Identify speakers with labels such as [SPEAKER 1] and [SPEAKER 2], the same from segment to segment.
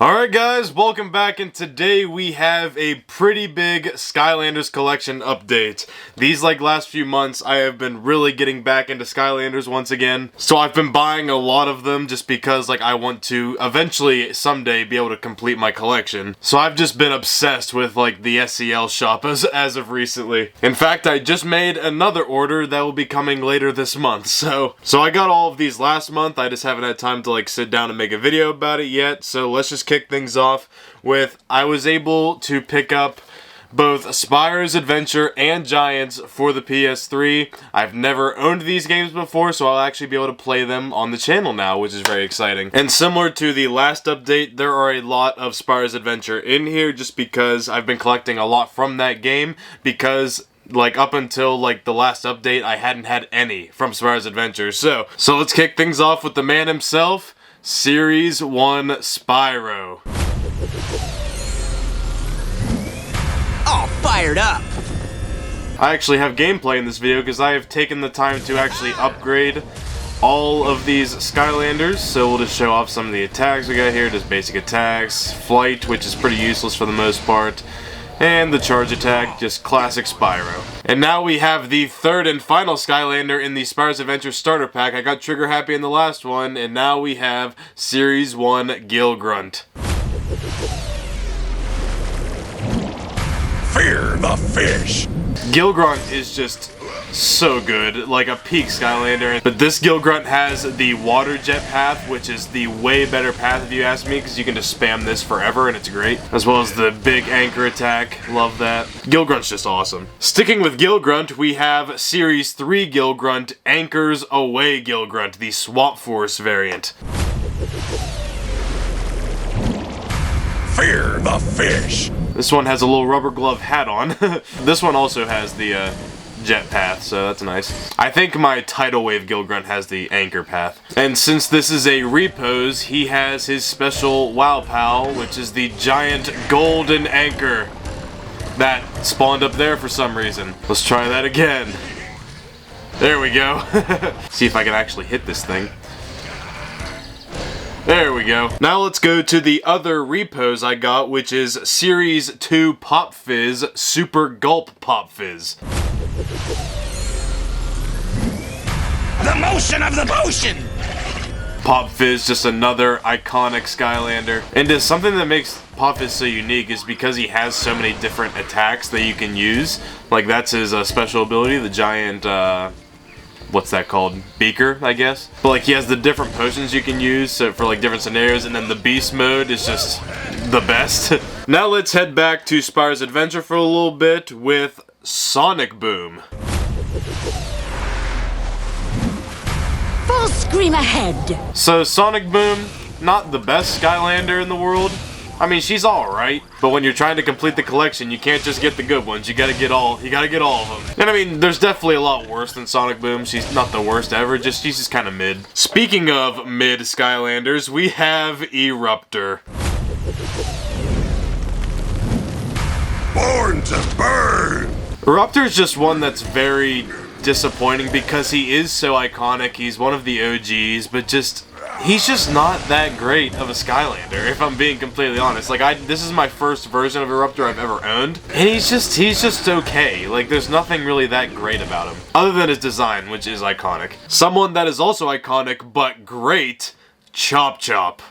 [SPEAKER 1] Alright guys, welcome back, and today we have a pretty big Skylanders collection update. These last few months I have been really getting back into Skylanders once again. So I've been buying a lot of them just because I want to eventually someday be able to complete my collection. So I've just been obsessed with the SEL shop as of recently. In fact, I just made another order that will be coming later this month. So I got all of these last month. I just haven't had time to sit down and make a video about it yet. So let's just kick things off with I was able to pick up both Spyro's Adventure and Giants for the PS3. I've never owned these games before, so I'll actually be able to play them on the channel now, which is very exciting. And similar to the last update, there are a lot of Spyro's Adventure in here just because I've been collecting a lot from that game, because up until the last update I hadn't had any from Spyro's Adventure. So let's kick things off with the man himself, Series 1 Spyro.
[SPEAKER 2] All fired up!
[SPEAKER 1] I actually have gameplay in this video because I have taken the time to actually upgrade all of these Skylanders. So we'll just show off some of the attacks we got here. Just basic attacks, flight, which is pretty useless for the most part, and the charge attack, just classic Spyro. And now we have the third and final Skylander in the Spyro's Adventure starter pack. I got trigger happy in the last one, and now we have Series 1 Gill Grunt.
[SPEAKER 3] Fear the fish!
[SPEAKER 1] Gill Grunt is just so good, a peak Skylander. But this Gill Grunt has the water jet path, which is the way better path if you ask me, because you can just spam this forever and it's great. As well as the big anchor attack, love that. Gill Grunt's just awesome. Sticking with Gill Grunt, we have Series 3 Gill Grunt, Anchors Away Gill Grunt, the Swap Force variant.
[SPEAKER 3] Fear the fish!
[SPEAKER 1] This one has a little rubber glove hat on. This one also has the jet path, so that's nice. I think my Tidal Wave Gill Grunt has the anchor path. And since this is a repose, he has his special Wow Pal, which is the giant golden anchor that spawned up there for some reason. Let's try that again. There we go. See if I can actually hit this thing. There we go. Now let's go to the other repose I got, which is Series 2 Pop Fizz Super Gulp Pop Fizz.
[SPEAKER 3] The motion of the potion!
[SPEAKER 1] Pop Fizz, just another iconic Skylander. And just something that makes Pop Fizz so unique is because he has so many different attacks that you can use. That's his special ability, the giant, what's that called? Beaker, I guess? But he has the different potions you can use for different scenarios, and then the beast mode is just the best. Now let's head back to Spyro's Adventure for a little bit with Sonic Boom.
[SPEAKER 4] Full scream ahead!
[SPEAKER 1] So Sonic Boom, not the best Skylander in the world. I mean, she's alright, but when you're trying to complete the collection, you can't just get the good ones. You gotta get all of them. And I mean, there's definitely a lot worse than Sonic Boom. She's not the worst ever, she's just kind of mid. Speaking of mid Skylanders, we have Eruptor.
[SPEAKER 3] Born to burn!
[SPEAKER 1] Eruptor is just one that's very disappointing because he is so iconic. He's one of the OGs, but he's just not that great of a Skylander, if I'm being completely honest. This is my first version of Eruptor I've ever owned, and he's just okay. There's nothing really that great about him, other than his design, which is iconic. Someone that is also iconic, but great, Chop Chop.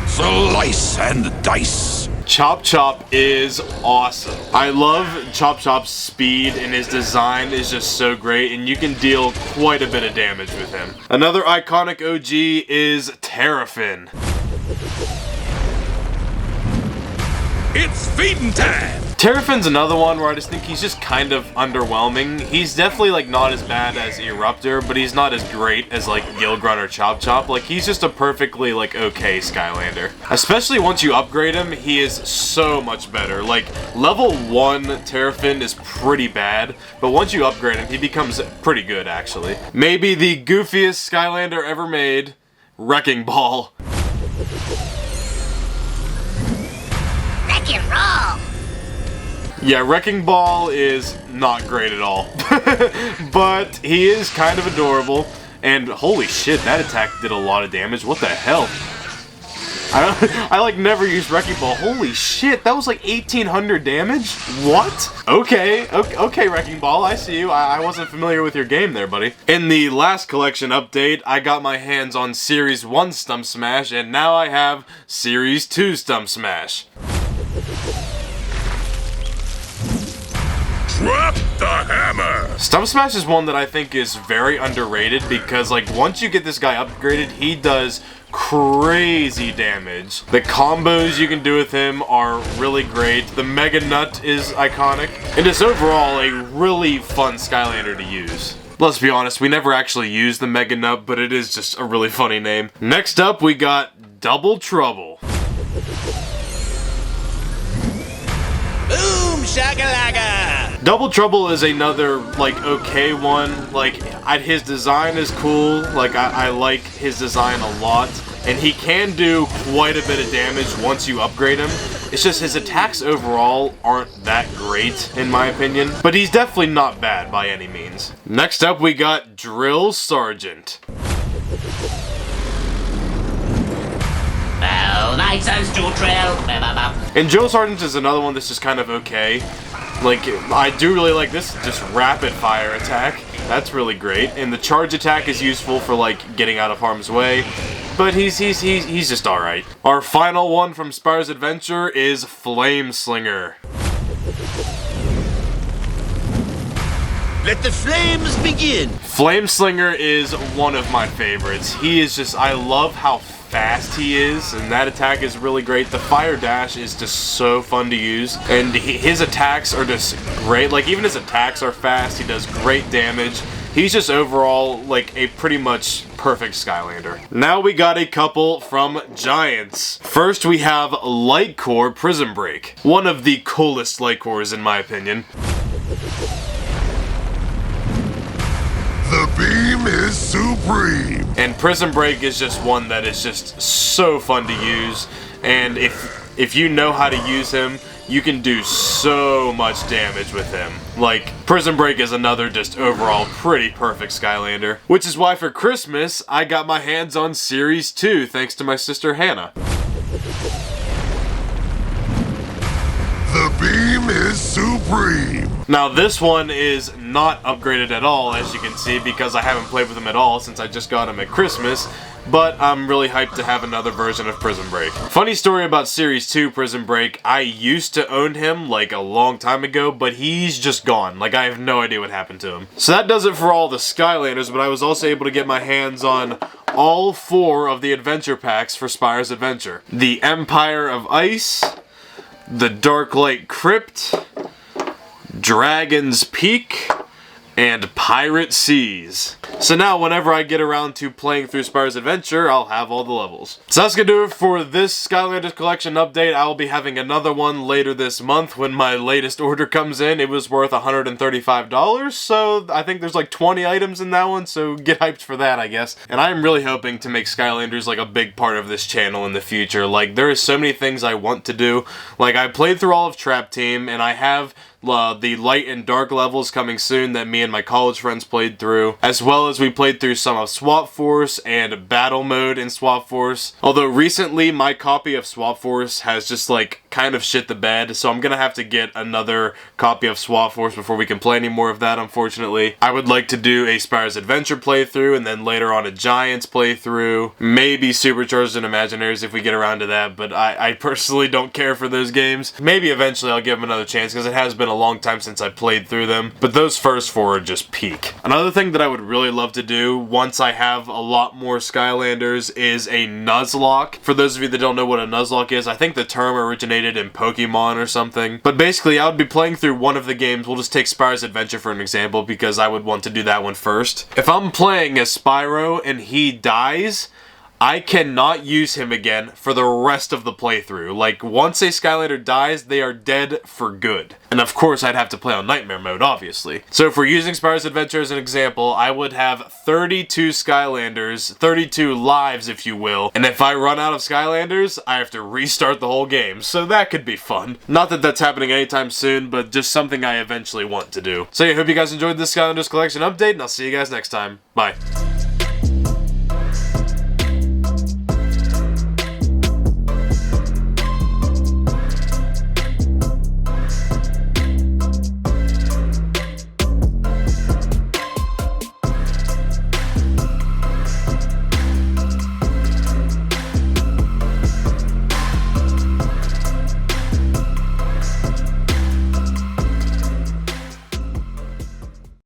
[SPEAKER 3] Slice and dice!
[SPEAKER 1] Chop Chop is awesome. I love Chop Chop's speed, and his design is just so great, and you can deal quite a bit of damage with him. Another iconic OG is Terrafin.
[SPEAKER 3] It's feeding time!
[SPEAKER 1] Terrafin's another one where I just think he's just kind of underwhelming. He's definitely not as bad as Eruptor, but he's not as great as Gill Grunt or Chop Chop. He's just a perfectly okay Skylander. Especially once you upgrade him, he is so much better. Level 1 Terrafin is pretty bad, but once you upgrade him, he becomes pretty good actually. Maybe the goofiest Skylander ever made, Wrecking Ball.
[SPEAKER 4] Wreck and roll!
[SPEAKER 1] Yeah, Wrecking Ball is not great at all. But he is kind of adorable. And holy shit, that attack did a lot of damage. What the hell? I like never used Wrecking Ball. Holy shit, that was like 1800 damage? What? Okay, Wrecking Ball, I see you. I wasn't familiar with your game there, buddy. In the last collection update, I got my hands on Series 1 Stump Smash, and now I have Series 2 Stump Smash.
[SPEAKER 3] Drop the hammer!
[SPEAKER 1] Stump Smash is one that I think is very underrated because, like, once you get this guy upgraded, he does crazy damage. The combos you can do with him are really great. The Mega Nut is iconic. And it's overall a really fun Skylander to use. Let's be honest, we never actually used the Mega Nut, but it is just a really funny name. Next up, we got Double Trouble.
[SPEAKER 2] Boom shakalaka!
[SPEAKER 1] Double Trouble is another, like, okay one. Like, his design is cool. Like, I like his design a lot. And he can do quite a bit of damage once you upgrade him. It's just his attacks overall aren't that great, in my opinion. But he's definitely not bad by any means. Next up, we got Drill Sergeant. And Drill Sergeant is another one that's just kind of okay. Like, I do really like this just rapid fire attack. That's really great. And the charge attack is useful for, like, getting out of harm's way. But he's just alright. Our final one from Spyro's Adventure is Flame Slinger.
[SPEAKER 2] Let the flames begin!
[SPEAKER 1] Flame Slinger is one of my favorites. He is just, I love how fast he is, and that attack is really great. The Fire Dash is just so fun to use, and his attacks are just great. Like, even his attacks are fast, he does great damage. He's just overall, like, a pretty much perfect Skylander. Now we got a couple from Giants. First we have Light Core Prison Break. One of the coolest Light Cores in my opinion.
[SPEAKER 3] The beam is supreme!
[SPEAKER 1] And Prison Break is just one that is just so fun to use. And if you know how to use him, you can do so much damage with him. Like, Prison Break is another just overall pretty perfect Skylander. Which is why for Christmas, I got my hands on Series 2 thanks to my sister Hannah.
[SPEAKER 3] The beam is supreme!
[SPEAKER 1] Now this one is not upgraded at all, as you can see, because I haven't played with him at all since I just got him at Christmas. But I'm really hyped to have another version of Prison Break. Funny story about Series 2 Prison Break, I used to own him like a long time ago, but he's just gone. Like, I have no idea what happened to him. So that does it for all the Skylanders, but I was also able to get my hands on all 4 of the adventure packs for Spyro's Adventure. The Empire of Ice, the Darklight Crypt, Dragon's Peak, and Pirate Seas. So now, whenever I get around to playing through Spyro's Adventure, I'll have all the levels. So that's gonna do it for this Skylanders collection update. I will be having another one later this month when my latest order comes in. It was worth $135, so I think there's like 20 items in that one, so get hyped for that, I guess. And I'm really hoping to make Skylanders like a big part of this channel in the future. Like, there is so many things I want to do. Like, I played through all of Trap Team, and I have the light and dark levels coming soon that me and my college friends played through, as well as we played through some of Swap Force and Battle Mode in Swap Force. Although recently my copy of Swap Force has just like kind of shit the bed, so I'm gonna have to get another copy of Swap Force before we can play any more of that, unfortunately. I would like to do a Spyro's Adventure playthrough, and then later on a Giants playthrough, maybe Supercharged and Imaginaries if we get around to that, but I personally don't care for those games. Maybe eventually I'll give them another chance, because it has been a long time since I played through them, but those first 4 are just peak. Another thing that I would really love to do once I have a lot more Skylanders is a Nuzlocke. For those of you that don't know what a Nuzlocke is, I think the term originated in Pokemon or something. But basically, I would be playing through one of the games. We'll just take Spyro's Adventure for an example, because I would want to do that one first. If I'm playing as Spyro and he dies, I cannot use him again for the rest of the playthrough. Like, once a Skylander dies, they are dead for good. And of course, I'd have to play on Nightmare Mode, obviously. So if we're using Spyro's Adventure as an example, I would have 32 Skylanders, 32 lives, if you will. And if I run out of Skylanders, I have to restart the whole game. So that could be fun. Not that that's happening anytime soon, but just something I eventually want to do. So yeah, hope you guys enjoyed this Skylanders collection update, and I'll see you guys next time. Bye.